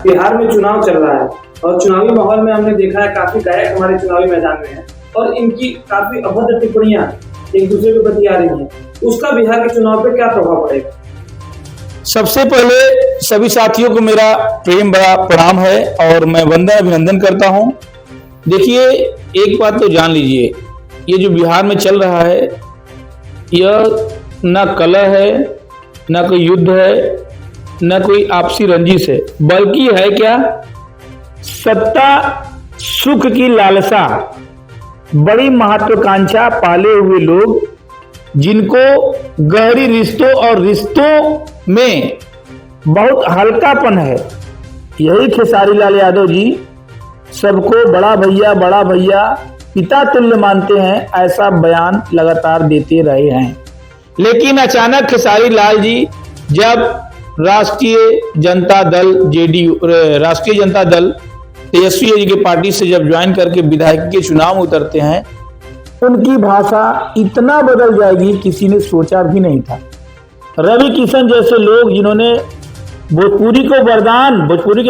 बिहार में चुनाव चल रहा है और चुनावी माहौल में हमने देखा है काफी गायक हमारे चुनावी मैदान में हैं और इनकी काफी अभद्र टिप्पणियां एक दूसरे पे बती आ रही हैं। उसका बिहार के चुनाव पे क्या प्रभाव पड़ेगा? सबसे पहले सभी साथियों को मेरा प्रेम बड़ा प्रणाम है और मैं वंदन अभिनंदन करता हूं। देखिए, एक बात तो जान लीजिए, ये जो बिहार में चल रहा है यह न कलह है, न कोई युद्ध है, न कोई आपसी रंजिश है, बल्कि है क्या, सत्ता सुख की लालसा, बड़ी महत्वाकांक्षा पाले हुए लोग, जिनको गहरी रिश्तों और रिश्तों में बहुत हल्कापन है। यही खेसारी लाल यादव जी सबको बड़ा भैया पिता तुल्य मानते हैं, ऐसा बयान लगातार देते रहे हैं। लेकिन अचानक खेसारी लाल जी जब राष्ट्रीय जनता दल जेडीयू, राष्ट्रीय जनता दल तेजस्वी जी की पार्टी से जब ज्वाइन करके विधायक के चुनाव में उतरते हैं, उनकी भाषा इतना बदल जाएगी किसी ने सोचा भी नहीं था। रवि किशन जैसे लोग जिन्होंने भोजपुरी के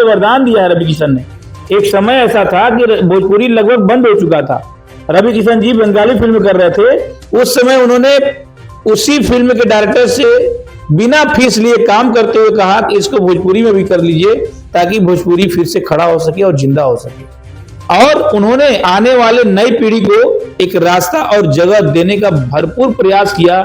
वरदान दिया है, रवि किशन ने, एक समय ऐसा था कि भोजपुरी लगभग बंद हो चुका था। रवि किशन जी बंगाली फिल्म कर रहे थे, उस समय उन्होंने उसी फिल्म के डायरेक्टर से बिना फीस लिए काम करते हुए कहा कि इसको भोजपुरी में भी कर लीजिए ताकि भोजपुरी फिर से खड़ा हो सके और जिंदा हो सके। और उन्होंने आने वाले नई पीढ़ी को एक रास्ता और जगह देने का भरपूर प्रयास किया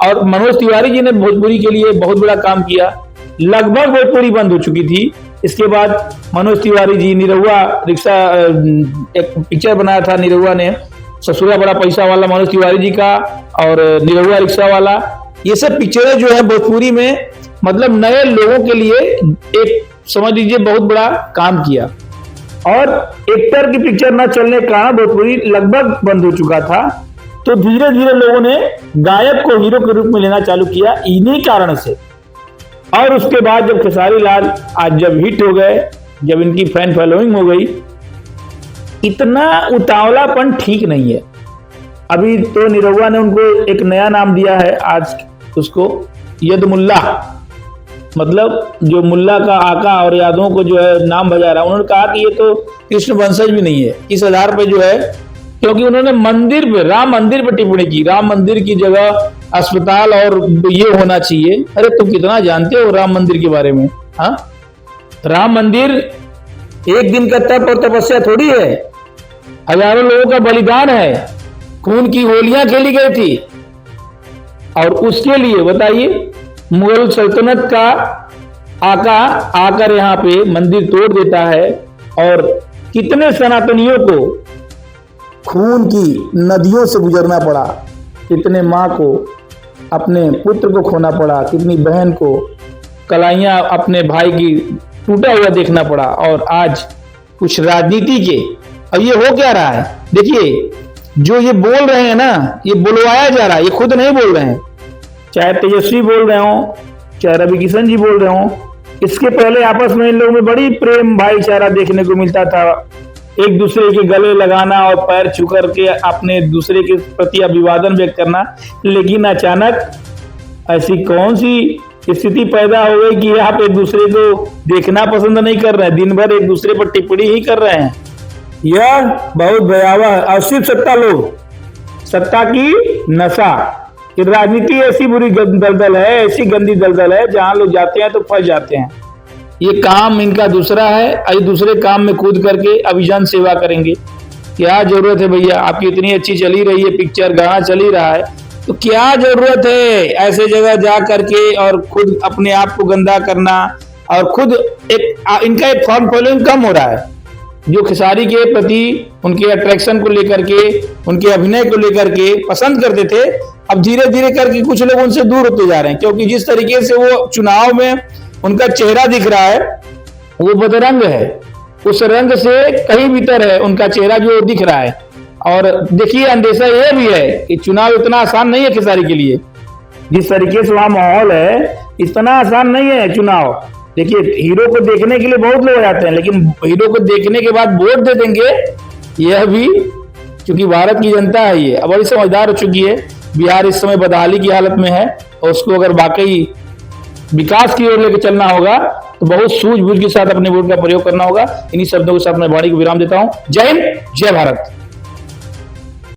और मनोज तिवारी जी ने भोजपुरी के लिए बहुत बड़ा काम किया। लगभग भोजपुरी बंद हो चुकी थी। इसके बाद मनोज तिवारी जी निरहुआ रिक्शा, एक पिक्चर बनाया था निरहुआ ने, ससुरा बड़ा पैसा वाला मनोज तिवारी जी का, और निरहुआ रिक्शा वाला, ये सब पिक्चरें जो है भोजपुरी में मतलब नए लोगों के लिए एक समझ लीजिए बहुत बड़ा काम किया। और एक्टर की पिक्चर न चलने के कारण भोजपुरी लगभग बंद हो चुका था। तो धीरे धीरे लोगों ने गायक को हीरो के रूप में लेना चालू किया इन्हीं कारण से। और उसके बाद जब खेसारी लाल आज जब हिट हो गए, जब इनकी फैन फॉलोइंग हो गई, इतना उतावलापन ठीक नहीं है। अभी तो निरहुआ ने उनको एक नया नाम दिया है आज, उसको यदमुल्ला, मतलब जो मुल्ला का आका और यादवों को जो है नाम बजा रहा है। उन्होंने कहा कि ये तो कृष्ण वंशज भी नहीं है। इस आधार पे जो है, क्योंकि उन्होंने मंदिर पे, राम मंदिर पे टिप्पणी की, राम मंदिर की जगह अस्पताल और ये होना चाहिए। अरे तुम कितना जानते हो राम मंदिर के बारे में? हाँ, राम मंदिर एक दिन का तप और तपस्या थोड़ी है, हजारों लोगों का बलिदान है, खून की होलियां खेली गई थी। और उसके लिए बताइए, मुगल सल्तनत का आका आकर यहाँ पे मंदिर तोड़ देता है और कितने सनातनियों को खून की नदियों से गुजरना पड़ा, कितने माँ को अपने पुत्र को खोना पड़ा, कितनी बहन को कलाइयाँ अपने भाई की टूटा हुआ देखना पड़ा। और आज कुछ राजनीति के, अब ये हो क्या रहा है, देखिए जो ये बोल रहे हैं ना, ये बुलवाया जा रहा है, ये खुद नहीं बोल रहे हैं। चाहे तेजस्वी बोल रहे हो, चाहे रवि किशन जी बोल रहे हो, इसके पहले आपस में इन लोगों में बड़ी प्रेम भाईचारा देखने को मिलता था। एक दूसरे के गले लगाना और पैर छू करके अपने दूसरे के प्रति अभिवादन व्यक्त करना। लेकिन अचानक ऐसी कौन सी स्थिति पैदा हो गई कि आप एक दूसरे को देखना पसंद नहीं कर रहे हैं, दिन भर एक दूसरे पर टिप्पणी ही कर रहे हैं। यह बहुत भयावह है। और सिर्फ सत्ता लोग, सत्ता की नशा, कि राजनीति ऐसी बुरी दलदल है, ऐसी गंदी दलदल है, जहां लोग जाते हैं तो फंस जाते हैं। ये काम इनका दूसरा है, अभी दूसरे काम में कूद करके अभिजन सेवा करेंगे। क्या जरूरत है भैया, आपकी इतनी अच्छी चली रही है पिक्चर, गाना चल ही रहा है, तो क्या जरूरत है ऐसे जगह जा करके और खुद अपने आप को गंदा करना। और खुद इनका एक फॉर्म फॉलोइंग कम हो रहा है, जो खेसारी के प्रति उनके अट्रैक्शन को लेकर के, उनके अभिनय को लेकर के पसंद करते थे, अब धीरे धीरे करके कुछ लोग उनसे दूर होते जा रहे हैं। क्योंकि जिस तरीके से वो चुनाव में उनका चेहरा दिख रहा है वो बदरंग है, उस रंग से कहीं भीतर है उनका चेहरा जो दिख रहा है। और देखिए, अंदेशा ये भी है कि चुनाव इतना आसान नहीं है खेसारी के लिए। जिस तरीके से वहां माहौल है, इतना आसान नहीं है चुनाव। देखिए, हीरो को देखने के लिए बहुत लोग जाते हैं, लेकिन हीरो को देखने के बाद वोट दे देंगे, यह भी, क्योंकि भारत की जनता है ये अब बड़ी समझदार हो चुकी है। बिहार इस समय बदहाली की हालत में है और उसको अगर वाकई विकास की ओर लेकर चलना होगा तो बहुत सूझबूझ के साथ अपने वोट का प्रयोग करना होगा। इन्हीं शब्दों के साथ मैं वाणी को विराम देता हूं। जय हिंद, जय भारत।